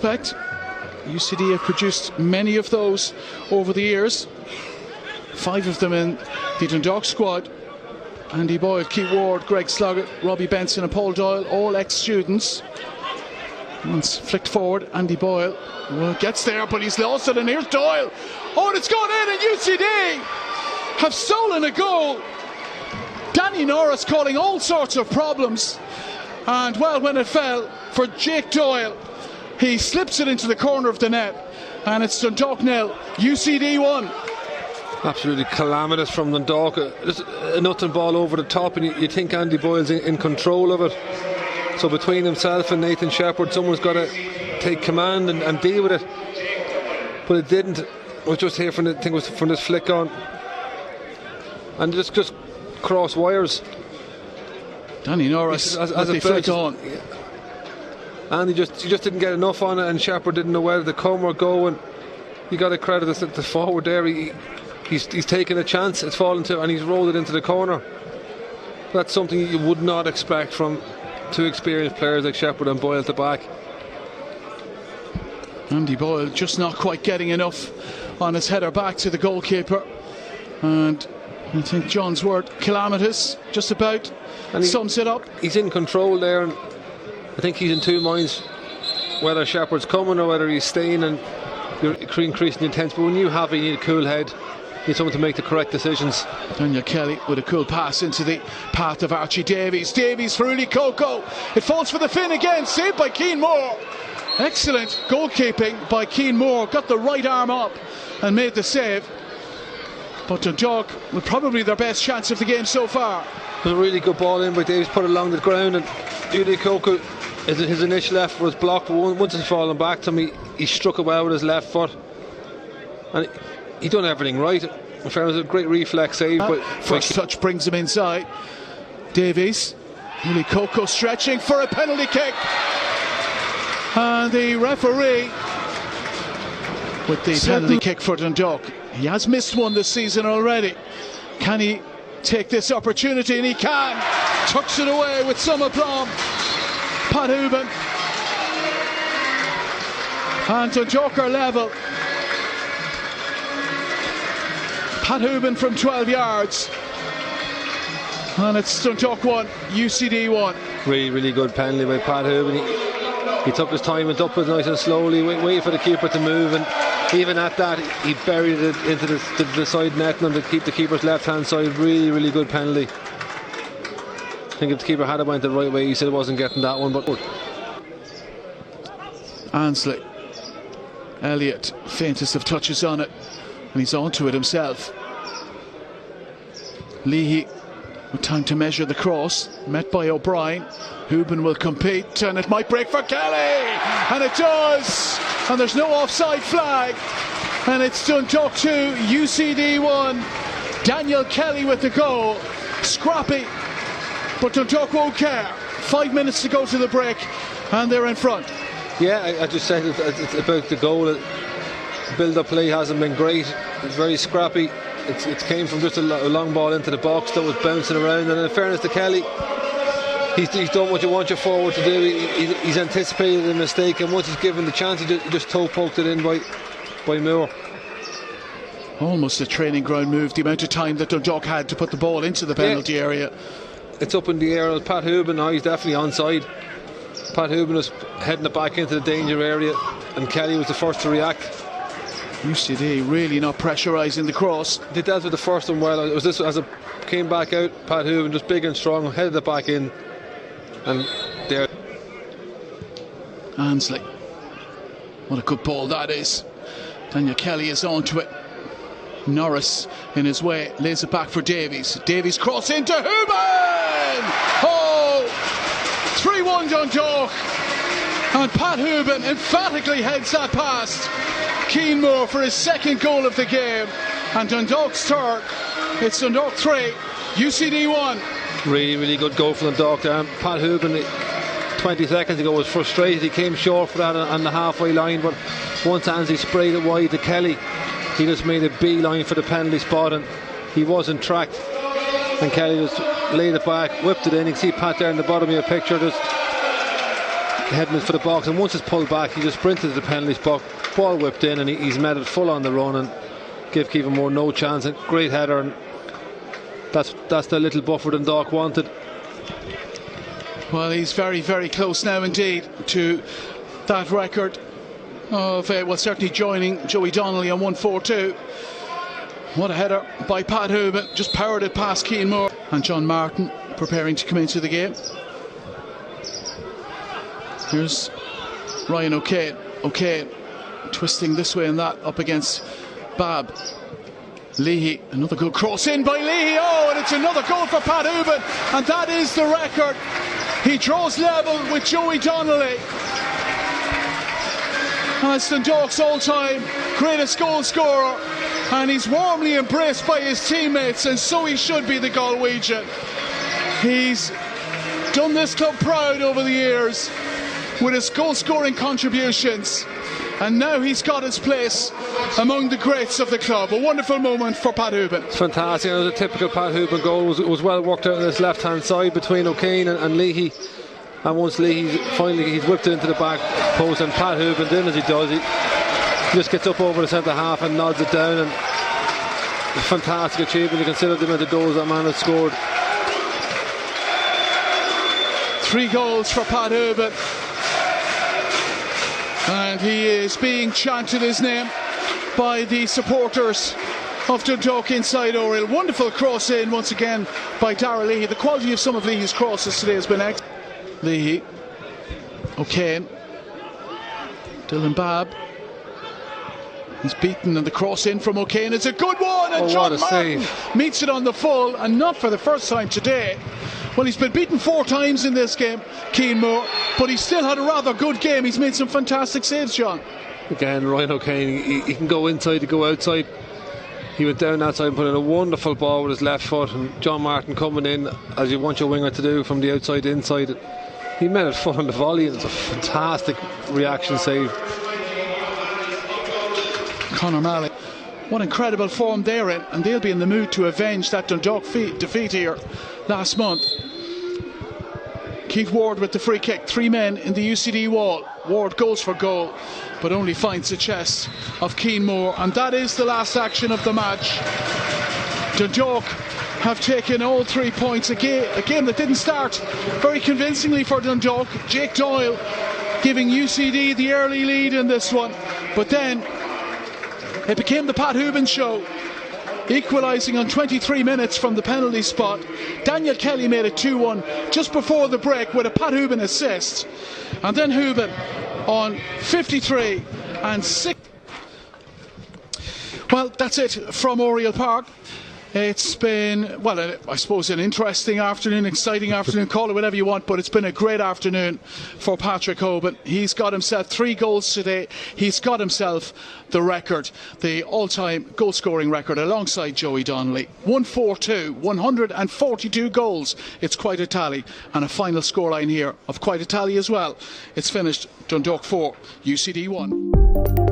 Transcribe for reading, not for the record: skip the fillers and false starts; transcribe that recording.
suspect. UCD have produced many of those over the years. 5 of them in the Dundalk squad. Andy Boyle, Keith Ward, Greg Sloggett, Robbie Benson and Paul Doyle, all ex-students. Once flicked forward, Andy Boyle gets there, but he's lost it, and here's Doyle. Oh, and it's gone in, and UCD have stolen a goal. Danny Norris causing all sorts of problems. And, well, when it fell for Jake Doyle, he slips it into the corner of the net, and it's Dundalk 0, UCD 1. Absolutely calamitous from Dundalk. Just a nothing ball over the top, and you think Andy Boyle's in control of it. So between himself and Nathan Shepherd, someone's got to take command and deal with it. But it didn't. It was just here from this flick on, and just cross wires. Danny Norris as they flick on. And he just didn't get enough on it, and Shepherd didn't know whether to come or go. And you got to credit the forward there. He's taken a chance. It's fallen to, and he's rolled it into the corner. That's something you would not expect from 2 experienced players like Shepherd and Boyle at the back. Andy Boyle just not quite getting enough on his header back to the goalkeeper, and I think John's word calamitous just about sums it up. He's in control there, and I think he's in 2 minds whether Shepherd's coming or whether he's staying, and you're increasing the intensity. But when you have it, you need a cool head. You need someone to make the correct decisions. Daniel Kelly with a cool pass into the path of Archie Davies. Davies for Uli Coco. It falls for the Finn again. Saved by Keane Moore. Excellent goalkeeping by Keane Moore. Got the right arm up and made the save. But Dundalk with probably their best chance of the game so far. It was a really good ball in by Davies, put it along the ground, and Uli Coco, his initial effort was blocked, but once it's fallen back to him, he struck it well with his left foot, and he done everything right. In fairness, a great reflex save. First touch brings him inside. Davies, Uli Coco stretching for a penalty kick, and the referee with the penalty kick for Dundalk. He has missed one this season already. Can he take this opportunity? And he can. Tucks it away with some aplomb. Pat Hooban. And Dundalk are level. Pat Hooban from 12 yards. And it's Dundalk 1, UCD 1. Really good penalty by Pat Hooban. He took his time, went up it nice and slowly, waited for the keeper to move, and even at that he buried it into the side net and to keep the keeper's left hand side. Really good penalty. I think if the keeper had it went the right way, he said he wasn't getting that one. But Ansley, Elliott, faintest of touches on it, and he's onto it himself. Leahy with time to measure the cross, met by O'Brien. Hooban will compete, and it might break for Kelly, and it does, and there's no offside flag, and it's Dundalk 2, UCD 1. Daniel Kelly with the goal. Scrappy, but Dundalk won't care. 5 minutes to go to the break, and they're in front. Yeah, I just said it's about the goal. Build-up play hasn't been great. It's very scrappy. It came from just a long ball into the box that was bouncing around, and in fairness to Kelly, he's done what you want your forward to do. He's anticipated a mistake, and once he's given the chance, he just toe poked it in by Moore. Almost a training ground move, the amount of time that Dundalk had to put the ball into the penalty area. It's up in the air. Pat Hooban now, he's definitely onside. Pat Hooban was heading it back into the danger area, and Kelly was the first to react. UCD really not pressurising the cross. They dealt with the first one well. It was this as it came back out. Pat Hooban just big and strong, headed it back in, and there. Ansley, what a good ball that is. Daniel Kelly is onto it. Norris in his way lays it back for Davies. Davies cross into Hooban. Oh, 3-1 Dundalk, and Pat Hooban emphatically heads that past Keane Moore for his second goal of the game, and Dundalk's third. It's Dundalk 3, UCD 1. Really good goal for Dundalk there. Pat Hooban 20 seconds ago was frustrated. He came short for that on the halfway line, but once Ansley sprayed it wide to Kelly, he just made a beeline for the penalty spot, and he wasn't tracked, and Kelly just laid it back, whipped it in. You can see Pat there in the bottom of your picture, just heading for the box, and once it's pulled back, he just sprinted to the penalty spot, ball whipped in, and he's met it full on the run and give Kevin Moore no chance. And great header, and that's the little buffer Dundalk wanted. Well, he's very, very close now indeed to that record of certainly joining Joey Donnelly on 142. What a header by Pat Hooban, just powered it past Cian Moore. And John Martin preparing to come into the game. Here's Ryan O'Kane twisting this way and that up against Bab. Leahy, another good cross in by Leahy. Oh, and it's another goal for Pat Hooban, and that is the record. He draws level with Joey Donnelly as Dundalk's all-time greatest goal scorer, and he's warmly embraced by his teammates, and so he should be, the Galwegian. He's done this club proud over the years with his goal-scoring contributions, and now he's got his place among the greats of the club. A wonderful moment for Pat Hooban. It's fantastic. It was a typical Pat Hooban goal. It was well worked out on his left-hand side between O'Kane and Leahy. And once Leahy he's whipped it into the back post, and Pat Hooban, doing as he does, he just gets up over the centre half and nods it down. And a fantastic achievement to consider the amount of goals that man has scored. 3 goals for Pat Hooban, and he is being chanted his name by the supporters of Dundalk inside Oriel. Wonderful cross in once again by Darragh Leahy. The quality of some of Leahy's crosses today has been excellent. Leahy, O'Kane, Dylan Babb. He's beaten, and the cross in from O'Kane. It's a good one, and John Martin meets it on the full, and not for the first time today. Well, he's been beaten 4 times in this game, Cian Moore, but he still had a rather good game. He's made some fantastic saves, John. Again, Ryan O'Kane, he can go inside, he go outside. He went down that side and put in a wonderful ball with his left foot, and John Martin coming in, as you want your winger to do, from the outside inside. He met it full on the volley, and it's a fantastic reaction save. Conor Malley, what incredible form they're in, and they'll be in the mood to avenge that Dundalk defeat here last month. Keith Ward with the free kick, 3 men in the UCD wall. Ward goes for goal, but only finds the chest of Cian Moore, and that is the last action of the match. Dundalk have taken all 3 points. A game that didn't start very convincingly for Dundalk. Jake Doyle giving UCD the early lead in this one, but then it became the Pat Hooban show, equalising on 23 minutes from the penalty spot. Daniel Kelly made it 2-1 just before the break with a Pat Hooban assist, and then Hooban on 53 and 6. Well, that's it from Oriel Park. It's been, well, I suppose an interesting afternoon, exciting afternoon, call it whatever you want, but it's been a great afternoon for Patrick Hooban. He's got himself 3 goals today. He's got himself the record, the all-time goal-scoring record, alongside Joey Donnelly. 142, 142 goals. It's quite a tally, and a final scoreline here of quite a tally as well. It's finished Dundalk 4, UCD 1.